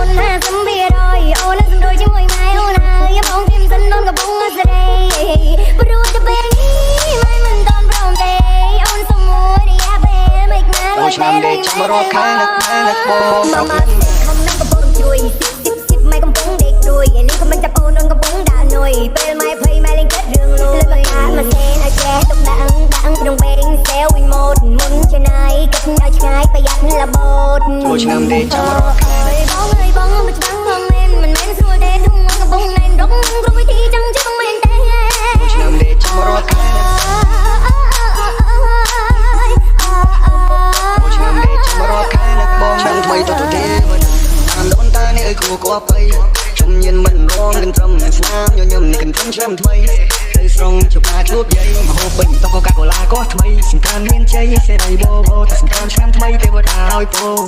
នហាសំបៀរយអូនសំរួយជាមួយម៉ែអូនហើយបងគឹមសិនអូនកំពុងស្រីព្រោះតែពេលនេះម៉ែមិនតន់ព្រមទេអូនសំមួយរយៈពេលមិនណាឡើយឆ្នាំនេះចាំរកខែនឹកបងមកមកខ្ញុំនឹងកំពុងជួយស៊ីបម៉ែកំពុងដេករួយលីក៏មិនចាប់អូនកំពុងដើរនុយពេលម៉ែភ័យម៉ែលេងគិតរឿងលួយលើកាមកសេនឲ្យចេះទុកដាក់ក្នុងពេលសេវវិញម៉ូតមុនឆ្នៃគិតឲ្យឆ្ងាយប្រយ័ត្នលបូតចូលឆ្នាំនេះចាំរកខែបងអើយបងមិនច្បាំងបងមិនមែនស្រួលទេទុំកំពុងណែនរកគ្រប់វិធីចឹងchứ khôngមែនទេចូលឆ្នាំនេះចាំរកខែចូលឆ្នាំនេះចាំរកខែនឹកបងឆ្នាំថ្មីទៅទេតាមដូនតានេះអើយគួរគួរไปខ្ញុំញៀនមិនរងកន្ត្រឹមស្នាមញញឹមនេះកន្ត្រឹមឆ្នាំថ្មីទៅស្រង់ជួបការជួបយាយមហូបពេញតកកាកូឡាក៏ថ្មីសំខាន់មានជ័យសេរីបោតែសំខាន់ឆ្នាំថ្មីទេវតាឲ្យពង